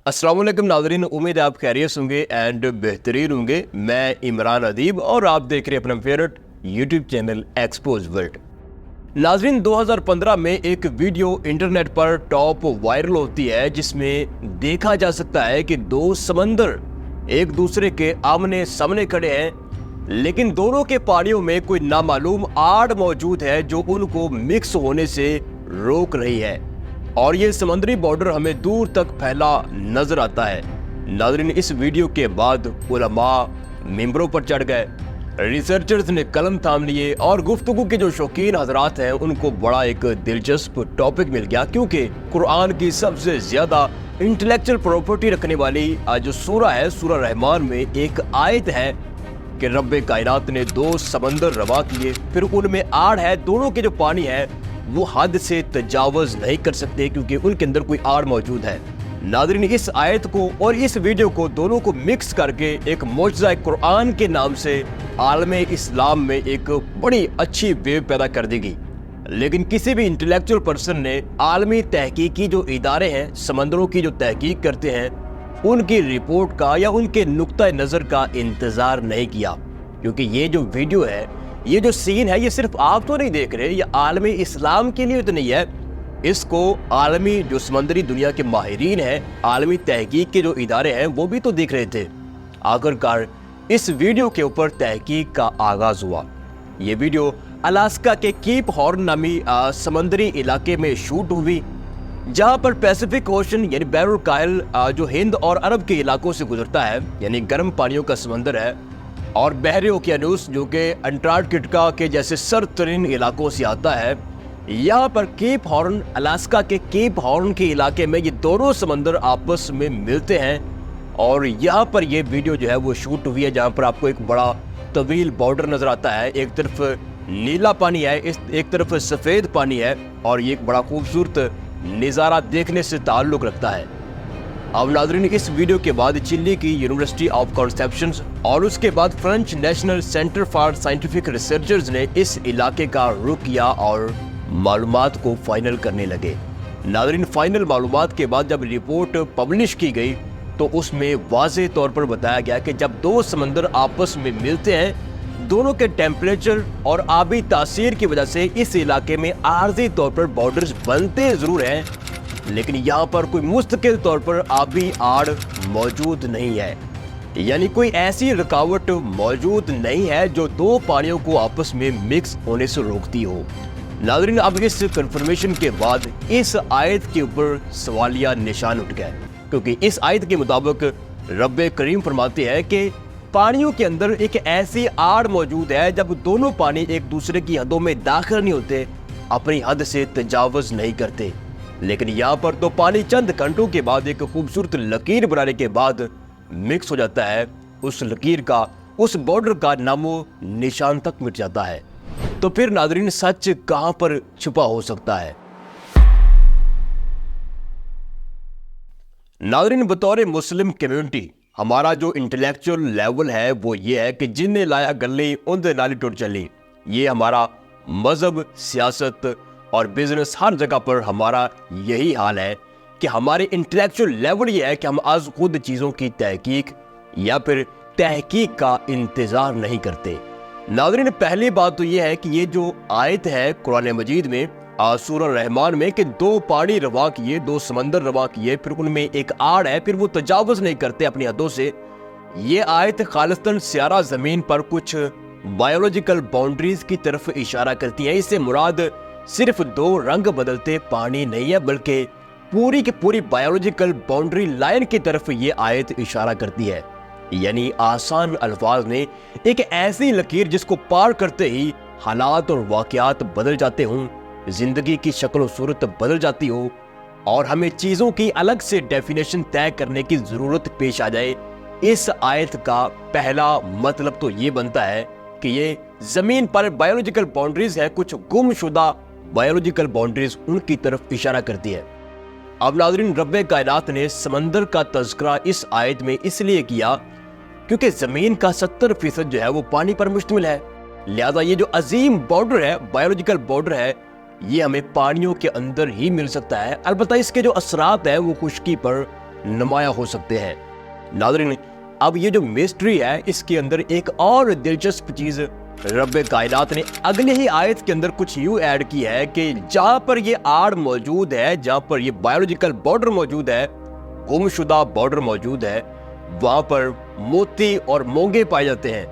अस्सलाम वालेकुम नाज़रीन, उम्मीद है आप खैरियत होंगे एंड बेहतरीन होंगे। मैं इमरान अदीब और आप देख रहे हैं अपना favourite YouTube channel expose world. नाज़रीन, 2015 में एक वीडियो इंटरनेट पर टॉप वायरल होती है जिसमें देखा जा सकता है कि दो समंदर एक दूसरे के आमने सामने खड़े हैं, लेकिन दोनों के पानियों में कोई नामालूम आड़ मौजूद है जो उनको मिक्स होने से रोक रही है और ये समुद्री बॉर्डर हमें दूर तक फैला नजर आता है। नाज़रीन, इस वीडियो के बाद उलमा मिंबरों पर चढ़ गए, रिसर्चर्स ने कलम थाम लिए और गुफ्तगू के जो शौकीन हजरात हैं उनको बड़ा एक दिलचस्प टॉपिक मिल गया, क्योंकि कुरान की सबसे ज्यादा इंटेलेक्चुअल प्रॉपर्टी रखने वाली जो सूरा है, सूरा रहमान में एक आयत है कि रब्बे कायनात ने दो समंदर रवा किए, फिर उनमें आड़ है, दोनों के जो पानी है वो हद से तजावज नहीं कर सकते क्योंकि उनके अंदर कोई आड़ मौजूद है। नाज़रीन, इस आयत को और इस वीडियो को दोनों को मिक्स करके एक मौजज़ा कुरान के नाम से आलमे इस्लाम में एक बड़ी अच्छी वेव पैदा कर देगी। लेकिन किसी भी इंटेलेक्चुअल पर्सन ने आलमी तहकीकी जो इदारे हैं, समंदरों की जो तहकीक करते हैं, उनकी रिपोर्ट का या उनके नुक्ता नज़र का इंतज़ार नहीं किया, क्योंकि ये जो वीडियो है, ये जो सीन है, ये सिर्फ आप तो नहीं देख रहे, ये आलमी इस्लाम के लिए तो नहीं है, इसको आलमी जो समंदरी दुनिया के माहिरीन हैं, आलमी तहकीक के जो इदारे हैं, वो भी तो देख रहे थे। आखिरकार इस वीडियो के ऊपर तहकीक का आगाज हुआ। ये वीडियो अलास्का के कीप हॉर्न नामी समंदरी इलाके में शूट हुई, जहां पर पैसिफिक ओशन यानी बैरुल कायल जो हिंद और अरब के इलाकों से गुजरता है, यानी गर्म पानियों का समंदर है, और बहरे ओकियानूस जो कि अंटार्कटिका के जैसे सर्द तरीन इलाकों से आता है। यहाँ पर केप हॉर्न, अलास्का के केप हॉर्न के इलाके में ये दोनों समंदर आपस में मिलते हैं और यहाँ पर ये वीडियो जो है वो शूट हुई है, जहाँ पर आपको एक बड़ा तवील बॉर्डर नजर आता है। एक तरफ नीला पानी है, एक तरफ सफ़ेद पानी है और ये एक बड़ा खूबसूरत नज़ारा देखने से ताल्लुक़ रखता है। अब नाज़रीन, इस वीडियो के बाद चिली की यूनिवर्सिटी ऑफ कॉन्सेप्शन और उसके बाद French national centre for scientific researchers ने इस इलाके का रुख किया और मालूमात को फाइनल करने लगे। नाज़रीन, फाइनल मालूमात के बाद जब रिपोर्ट पब्लिश की गई तो उसमें वाज़ेह तौर पर बताया गया कि जब दो समंदर आपस में मिलते हैं, दोनों के टेम्परेचर और आबी तासीर की वजह से इस इलाके में आर्जी तौर पर बॉर्डर्स बनते ज़रूर हैं, लेकिन यहाँ पर कोई मुस्तकिल तौर पर आबी आड़ मौजूद नहीं है, यानी कोई ऐसी रुकावट मौजूद नहीं है जो दो पानियों को आपस में मिक्स होने से रोकती हो। नाज़रीन, अब इस कंफर्मेशन के बाद इस आयत के ऊपर सवालिया निशान उठ गए, क्योंकि इस आयत के मुताबिक रब्बे करीम फरमाते हैं कि पानियों के अंदर एक ऐसी आड़ मौजूद है जब दोनों पानी एक दूसरे की हदों में दाखिल नहीं होते, अपनी हद से तजावज़ नहीं करते। लेकिन यहाँ पर तो पानी चंद घंटों के बाद एक खूबसूरत लकीर बनाने के बाद मिक्स हो जाता है, उस लकीर का, उस बॉर्डर का नामो निशान तक मिट जाता है। तो फिर नाज़रीन, सच कहां पर छुपा हो सकता है? नाज़रीन, बतौर मुस्लिम कम्युनिटी हमारा जो इंटेलेक्चुअल लेवल है वो ये है कि जिन्हें लाया गली उनदे नाली टुट चली। ये हमारा मजहब, सियासत और बिजनेस, हर जगह पर हमारा यही हाल है कि हमारे इंटेलेक्चुअल लेवल ये है कि हम आज खुद चीज़ों की तहकीक या फिर तहकीक का इंतज़ार नहीं करते। नाज़रीन, पहली बात तो ये है कि ये जो आयत है कुरान मजीद में सूरा रहमान में कि दो पानी रवा किए, दो समंदर रवा किए, फिर उनमें एक आड़ है, फिर वो तजावज़ नहीं करते अपनी हदों से, ये आयत खालिस्तन स्यारा ज़मीन पर कुछ बायोलॉजिकल बाउंड्रीज की तरफ इशारा करती है। इससे मुराद सिर्फ दो रंग बदलते पानी नहीं है, बल्कि पूरी की पूरी बायोलॉजिकल बाउंड्री लाइन की तरफ ये आयत इशारा करती है। यानी आसान अल्फाज में एक ऐसी लकीर जिसको पार करते ही हालात और वाकयात बदल जाते हों, जिंदगी की शक्ल सूरत बदल जाती हो और हमें चीज़ों की अलग से डेफिनेशन तय करने की ज़रूरत पेश आ जाए। इस आयत का पहला मतलब तो ये बनता है कि ये ज़मीन पर बायोलॉजिकल बाउंड्रीज है, कुछ गुमशुदा बायोलॉजिकल बाउंड्रीज, उनकी तरफ इशारा करती है। अब नाज़रीन, रब्बे कायनात ने समंदर का तज़किरा इस आयत में इसलिए किया क्योंकि ज़मीन का 70% जो है वो पानी पर मुश्तमिल है, लिहाजा ये जो अजीम बॉर्डर है, बायोलॉजिकल बॉर्डर है, ये हमें पानियों के अंदर ही मिल सकता है। अलबत्ता इसके जो असरात है वो खुश्की पर नुमाया हो सकते हैं। नाज़रीन, अब ये जो मिस्ट्री है इसके अंदर एक और दिलचस्प चीज़ रब कायनात ने अगले ही आयत के अंदर कुछ यूं ऐड की है कि जहां पर ये आड़ मौजूद है, जहां पर ये बायोलॉजिकल बॉर्डर मौजूद है, गुमशुदा बॉर्डर मौजूद है, वहां पर मोती और मोंगे पाए जाते हैं,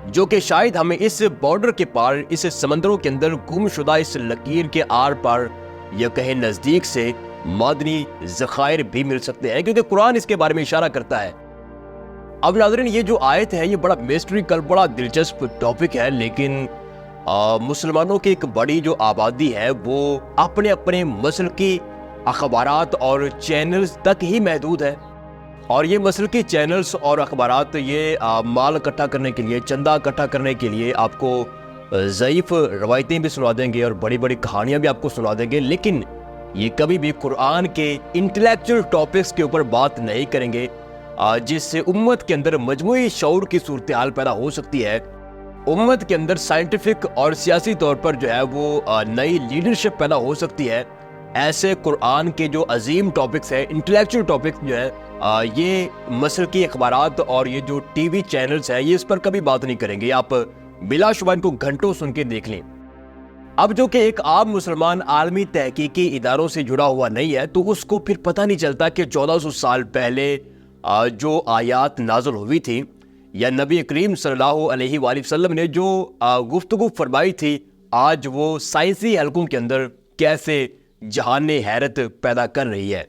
जो कि शायद हमें इस बॉर्डर के पार, इस समंदरों के अंदर गुमशुदा इस लकीर के आर पार या कहीं नजदीक से मादनी ज़खायर भी मिल सकते हैं, क्योंकि कुरान इसके बारे में इशारा करता है। अब नाज़रीन, ये जो आयत है ये बड़ा मिस्ट्रिकल, बड़ा दिलचस्प टॉपिक है, लेकिन मुसलमानों की एक बड़ी जो आबादी है वो अपने अपने मसलकी अखबारात और चैनल्स तक ही महदूद है। और ये मसलकी चैनल्स और अखबारात ये माल इकट्ठा करने के लिए, चंदा इकट्ठा करने के लिए आपको ज़ईफ़ रवायतें भी सुना देंगे और बड़ी बड़ी कहानियाँ भी आपको सुना देंगे, लेकिन ये कभी भी कुरान के इंटेलेक्चुअल टॉपिक्स के ऊपर बात नहीं करेंगे, जिससे उम्मत के अंदर मजमूई शऊर की सूरत हाल पैदा हो सकती है। उम्मत के अंदर साइंटिफिक और सियासी तौर पर जो है वो नई लीडरशिप पैदा हो सकती है। ऐसे कुरान के जो अजीम टॉपिक्स है, इंटेलेक्चुअल टॉपिक्स जो है, ये मसलकी अखबारात और ये जो टीवी चैनल्स हैं, ये इस पर कभी बात नहीं करेंगे। आप बिलाशुबा इनको घंटों सुन के देख लें। अब जो कि एक आम मुसलमान आलमी तहकीकी इदारों से जुड़ा हुआ नहीं है, तो उसको फिर पता नहीं चलता कि 1400 साल पहले जो आयात नाज़िल हुई थी या नबी करीम सल्लल्लाहु अलैहि वसल्लम ने जो गुफ्तगू फरमाई थी, आज वो साइंसी हलकों के अंदर कैसे जहान हैरत पैदा कर रही है।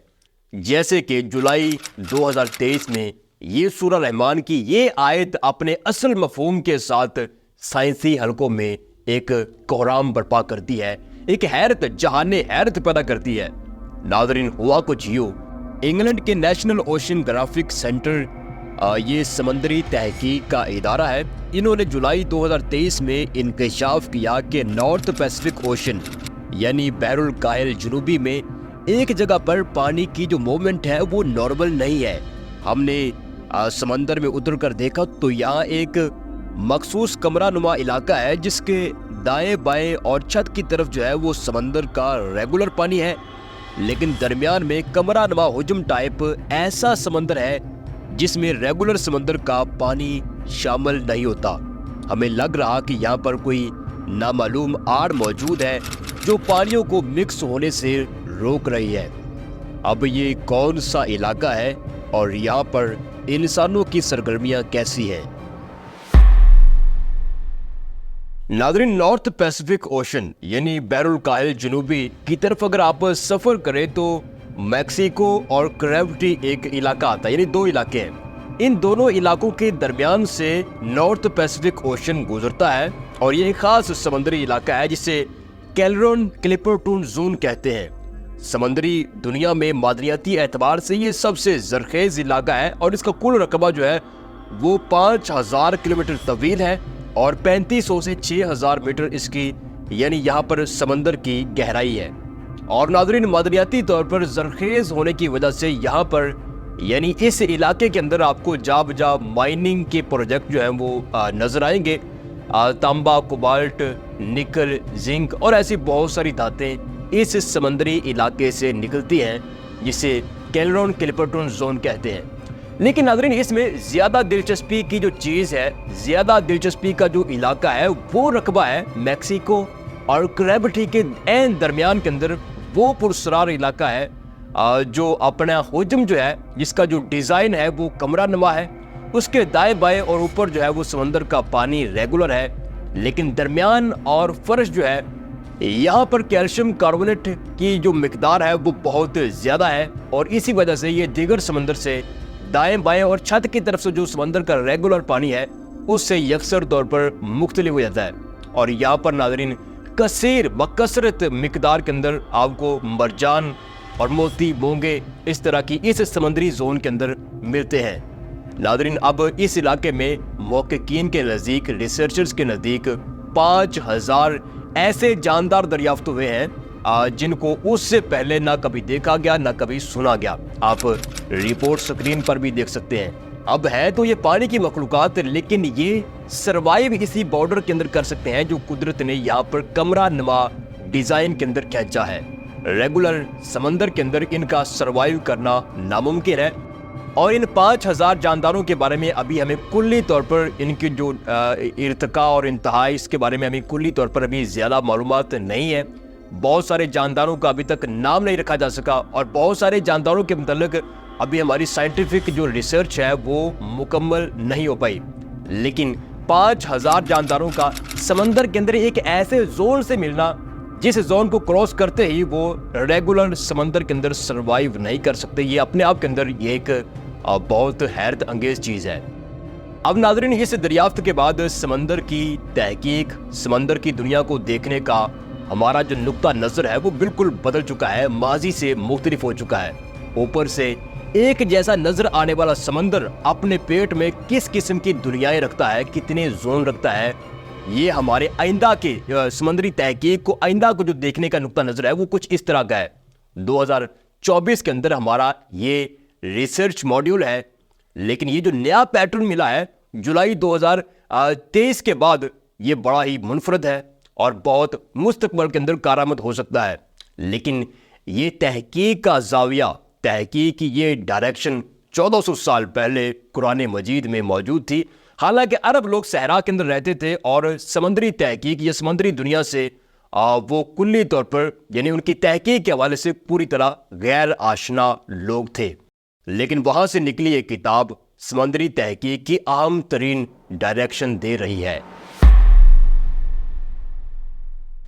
जैसे कि जुलाई 2023 में ये सूरह रहमान की ये आयत अपने असल मफहूम के साथ साइंसी हलकों में एक कोहराम बर्पा करती है, एक हैरत, जहान हैरत पैदा करती है। नाज़रीन, हुआ कुछ यूं, इंग्लैंड के नेशनल ओशन ग्राफिक सेंटर, ये समंदरी तहकीक का इदारा है, इन्होंने जुलाई 2023 में इंकशाफ किया कि नॉर्थ पैसिफिक ओशन यानी बहरुल काहिल जुनूबी में एक जगह पर पानी की जो मूवमेंट है वो नॉर्मल नहीं है। हमने समंदर में उतर कर देखा तो यहाँ एक मखसूस कमरा नुमा इलाका है, जिसके दाएं बाएं और छत की तरफ जो है वो समंदर का रेगुलर पानी है, लेकिन दरमियान में कमरा नुमा हुजम टाइप ऐसा समंदर है जिसमें रेगुलर समंदर का पानी शामिल नहीं होता। हमें लग रहा कि यहाँ पर कोई नामालूम आड़ मौजूद है जो पानियों को मिक्स होने से रोक रही है। अब ये कौन सा इलाका है और यहाँ पर इंसानों की सरगर्मियाँ कैसी हैं? नाज़रीन, नॉर्थ पैसिफिक ओशन यानी बहरुल काहिल जुनूबी की तरफ अगर आप सफ़र करें तो मैक्सिको और कैरेबियन एक इलाका आता है, यानी दो इलाके हैं। इन दोनों इलाकों के दरमियान से नॉर्थ पैसिफिक ओशन गुजरता है और ये एक खास समंदरी इलाका है जिसे कैलरॉन क्लिपर्टन जोन कहते हैं। समंदरी दुनिया में मादनियाती एतबार से ये सबसे जरखेज इलाका है और इसका कुल रकबा जो है वो 5000 किलोमीटर तवील है और 3500 से 6000 मीटर इसकी यानी यहाँ पर समंदर की गहराई है। और नाज़रीन, मादनियाती तौर पर जरखेज होने की वजह से यहाँ पर यानी इस इलाके के अंदर आपको जा बजा माइनिंग के प्रोजेक्ट जो हैं वो नज़र आएंगे। तांबा, कोबाल्ट, निकल, जिंक और ऐसी बहुत सारी धातें इस समंदरी इलाके से निकलती हैं, जिसे कैलरॉन क्लिपर्टन जोन कहते हैं। लेकिन नाज़रीन, इसमें ज़्यादा दिलचस्पी की जो चीज़ है, ज़्यादा दिलचस्पी का जो इलाका है वो रकबा है मैक्सिको और कैरेबियन के एन दरमियान के अंदर वो पुरसरार इलाका है जो अपना हुजम जो है, जिसका जो डिज़ाइन है वो कमरा नुमा है। उसके दाएं बाएं और ऊपर जो है वो समंदर का पानी रेगुलर है, लेकिन दरमियान और फर्श जो है यहाँ पर कैल्शियम कार्बोनेट की जो मिकदार है वो बहुत ज़्यादा है और इसी वजह से ये दीगर समंदर से दाएं बाएं और छत की तरफ से जो समंदर का रेगुलर पानी है उससे यकसर तौर पर मुख्तलिफ हो जाता है। और यहाँ पर नाज़रीन कसीर बकसरत मिकदार के अंदर आपको मरजान और मोती, मोंगे इस तरह की इस समंदरी जोन के अंदर मिलते हैं। नाज़रीन, अब इस इलाके में मुहक्किकीन के नज़दीक, रिसर्चर्स के नज़दीक 5000 ऐसे जानदार दरियाफ्त हुए हैं जिनको उससे पहले ना कभी देखा गया ना कभी सुना गया। आप रिपोर्ट स्क्रीन पर भी देख सकते हैं। अब है तो ये पानी की मखलूकात, लेकिन ये सर्वाइव इसी बॉर्डर के अंदर कर सकते हैं जो कुदरत ने यहाँ पर कमरा नुमा डिजाइन के अंदर खींचा है। रेगुलर समंदर के अंदर इनका सर्वाइव करना नामुमकिन है। اور ان 5000 جانداروں کے بارے میں ابھی ہمیں کلی طور پر ان کی جو ارتقاء اور انتہا اس کے بارے میں ہمیں کلی طور پر ابھی زیادہ معلومات نہیں ہے. بہت سارے جانداروں کا ابھی تک نام نہیں رکھا جا سکا اور بہت سارے جانداروں کے متعلق ابھی ہماری سائنٹیفک جو ریسرچ ہے وہ مکمل نہیں ہو پائی. لیکن 5000 جانداروں کا سمندر کے اندر ایک ایسے زون سے ملنا جس زون کو کراس کرتے ہی وہ ریگولر سمندر کے اندر سروائیو نہیں کر سکتے, یہ اپنے آپ کے اندر یہ ایک بہت حیرت انگیز چیز ہے. اب ناظرین, اس دریافت کے بعد سمندر کی تحقیق, سمندر کی دنیا کو دیکھنے کا ہمارا جو نقطہ نظر ہے وہ بالکل بدل چکا ہے, ماضی سے مختلف ہو چکا ہے. اوپر سے ایک جیسا نظر آنے والا سمندر اپنے پیٹ میں کس قسم کی دنیایں رکھتا ہے, کتنے زون رکھتا ہے, یہ ہمارے آئندہ کے سمندری تحقیق کو, آئندہ کو جو دیکھنے کا نقطہ نظر ہے وہ کچھ اس طرح کا ہے. 2024 کے اندر ہمارا یہ ریسرچ ماڈیول ہے, لیکن یہ جو نیا پیٹرن ملا ہے جولائی 2023 کے بعد, یہ بڑا ہی منفرد ہے اور بہت مستقبل کے اندر کارآمد ہو سکتا ہے. لیکن یہ تحقیق کا زاویہ, تحقیق کی یہ ڈائریکشن 1400 سال پہلے قرآن مجید میں موجود تھی. حالانکہ عرب لوگ صحرا کے اندر رہتے تھے اور سمندری تحقیق یا سمندری دنیا سے وہ کلی طور پر یعنی ان کی تحقیق کے حوالے سے پوری طرح غیر آشنا لوگ تھے. لیکن وہاں سے نکلی ایک کتاب سمندری تحقیق کی اہم ترین ڈائریکشن دے رہی ہے.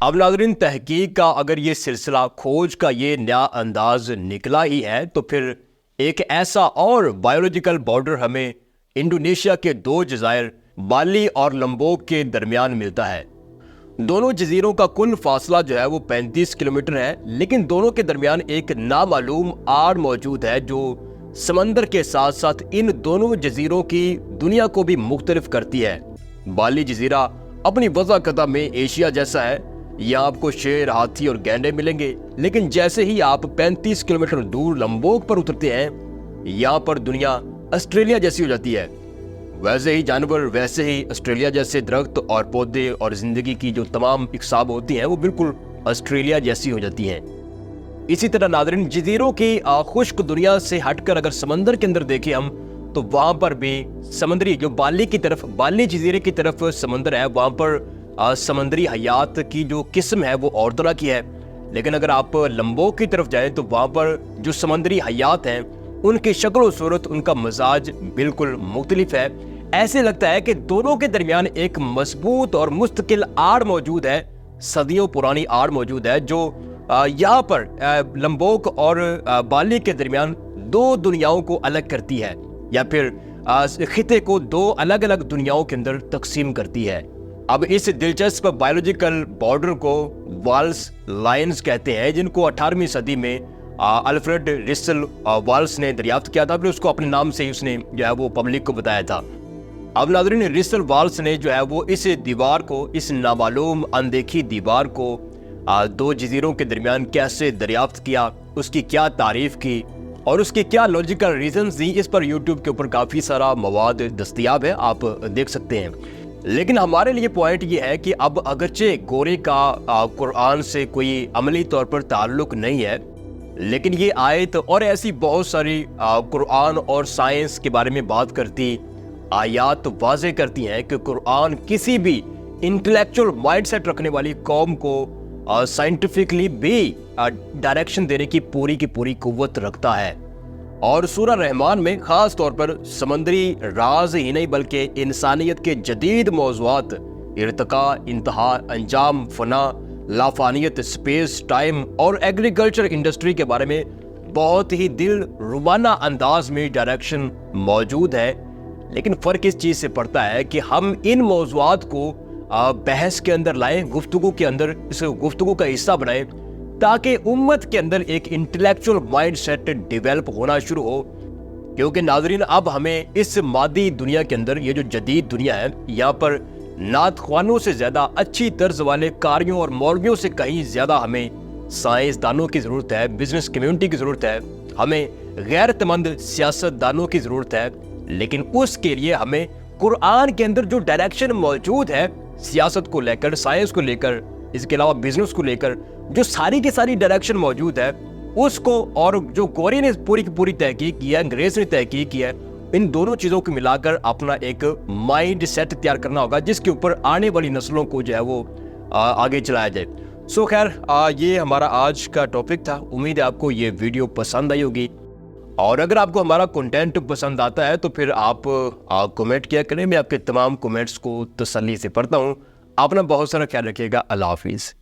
اب ناظرین, تحقیق کا اگر یہ سلسلہ, کھوج کا یہ نیا انداز نکلا ہی ہے تو پھر ایک ایسا اور بایولوجیکل بارڈر ہمیں انڈونیشیا کے 2 جزائر بالی اور لمبوک کے درمیان ملتا ہے. دونوں جزیروں کا کل فاصلہ جو ہے وہ 35 کلومیٹر ہے, لیکن دونوں کے درمیان ایک نامعلوم آڑ موجود ہے جو سمندر کے ساتھ ساتھ ان دونوں جزیروں کی دنیا کو بھی مختلف کرتی ہے. بالی جزیرہ اپنی وضاحت میں ایشیا جیسا ہے, یہاں آپ کو شیر, ہاتھی اور گینڈے ملیں گے. لیکن جیسے ہی آپ 35 کلومیٹر دور لمبوک پر اترتے ہیں, یہاں پر دنیا آسٹریلیا جیسی ہو جاتی ہے. ویسے ہی جانور, ویسے ہی آسٹریلیا جیسے درخت اور پودے اور زندگی کی جو تمام اقسام ہوتی ہیں وہ بالکل آسٹریلیا جیسی ہو جاتی ہیں. اسی طرح ناظرین, جزیروں کی خشک دنیا سے ہٹ کر اگر سمندر کے اندر دیکھیں ہم تو وہاں پر بھی سمندری جو بالی کی طرف, بالی جزیرے کی طرف سمندر ہے, وہاں پر سمندری حیات کی جو قسم ہے وہ اور طرح کی ہے. لیکن اگر آپ لمبوک کی طرف جائیں تو وہاں پر جو سمندری حیات ہیں ان کی شکل و صورت, ان کا مزاج بالکل مختلف ہے. ایسے لگتا ہے کہ دونوں کے درمیان ایک مضبوط اور مستقل آڑ موجود ہے, صدیوں پرانی آڑ موجود ہے جو یہاں پر لمبوک اور بالی کے درمیان 2 دنیاؤں کو الگ کرتی ہے, یا پھر خطے کو 2 الگ الگ دنیاؤں کے اندر تقسیم کرتی ہے. اب اس دلچسپ بایولوجیکل بارڈر کو والس لائنز کہتے ہیں, جن کو 18ویں صدی میں الفریڈ رسل والس نے دریافت کیا تھا, پھر اس کو اپنے نام سے اس نے جو ہے وہ پبلک کو بتایا تھا. اب ناظرین, رسل والس نے جو ہے وہ اس دیوار کو, اس نامعلوم اندیکھی دیوار کو 2 جزیروں کے درمیان کیسے دریافت کیا, اس کی کیا تعریف کی اور اس کی کیا لاجیکل ریزنز دی, اس پر یوٹیوب کے اوپر کافی سارا مواد دستیاب ہے, آپ دیکھ سکتے ہیں. لیکن ہمارے لیے پوائنٹ یہ ہے کہ اب اگرچہ گورے کا قرآن سے کوئی عملی طور پر تعلق نہیں ہے, لیکن یہ آیت اور ایسی بہت ساری قرآن اور سائنس کے بارے میں بات کرتی آیات واضح کرتی ہیں کہ قرآن کسی بھی انٹلیکچوئل مائنڈ سیٹ رکھنے والی قوم کو سائنٹیفکلی بھی ڈائریکشن دینے کی پوری قوت رکھتا ہے. اور سورہ رحمان میں خاص طور پر سمندری راز ہی نہیں بلکہ انسانیت کے جدید موضوعات, ارتقاء, انتہا, انجام, فنا, لافانیت, اسپیس, ٹائم اور ایگریکلچر انڈسٹری کے بارے میں بہت ہی دل ربانہ انداز میں ڈائریکشن موجود ہے. لیکن فرق اس چیز سے پڑتا ہے کہ ہم ان موضوعات کو بحث کے اندر لائیں, گفتگو کے اندر اس گفتگو کا حصہ بنائیں تاکہ امت کے اندر ایک انٹلیکچوئل مائنڈ سیٹ ڈیولپ ہونا شروع ہو. کیونکہ ناظرین, اب ہمیں اس مادی دنیا کے اندر, یہ جو جدید دنیا ہے, یہاں پر نعت خوانوں سے زیادہ, اچھی طرز والے کاریوں اور مولویوں سے کہیں زیادہ ہمیں سائنسدانوں کی ضرورت ہے, بزنس کمیونٹی کی ضرورت ہے, ہمیں غیرت مند سیاست دانوں کی ضرورت ہے. لیکن اس کے لیے ہمیں قرآن کے اندر جو ڈائریکشن موجود ہے سیاست کو لے کر, سائنس کو لے کر, اس کے علاوہ بزنس کو لے کر, جو ساری کی ساری ڈائریکشن موجود ہے اس کو اور جو گوری نے پوری کی پوری تحقیق کی ہے, انگریز نے تحقیق کی ہے, ان دونوں چیزوں کو ملا کر اپنا ایک مائنڈ سیٹ تیار کرنا ہوگا جس کے اوپر آنے والی نسلوں کو جو ہے وہ آگے چلایا جائے. سو خیر یہ ہمارا آج کا ٹاپک تھا. امید ہے آپ کو یہ ویڈیو پسند آئی ہوگی, اور اگر آپ کو ہمارا کنٹینٹ پسند آتا ہے تو پھر آپ کمنٹ کیا کریں. میں آپ کے تمام کمنٹس کو تسلی سے پڑھتا ہوں. اپنا بہت سارا خیال رکھیے گا. اللہ حافظ.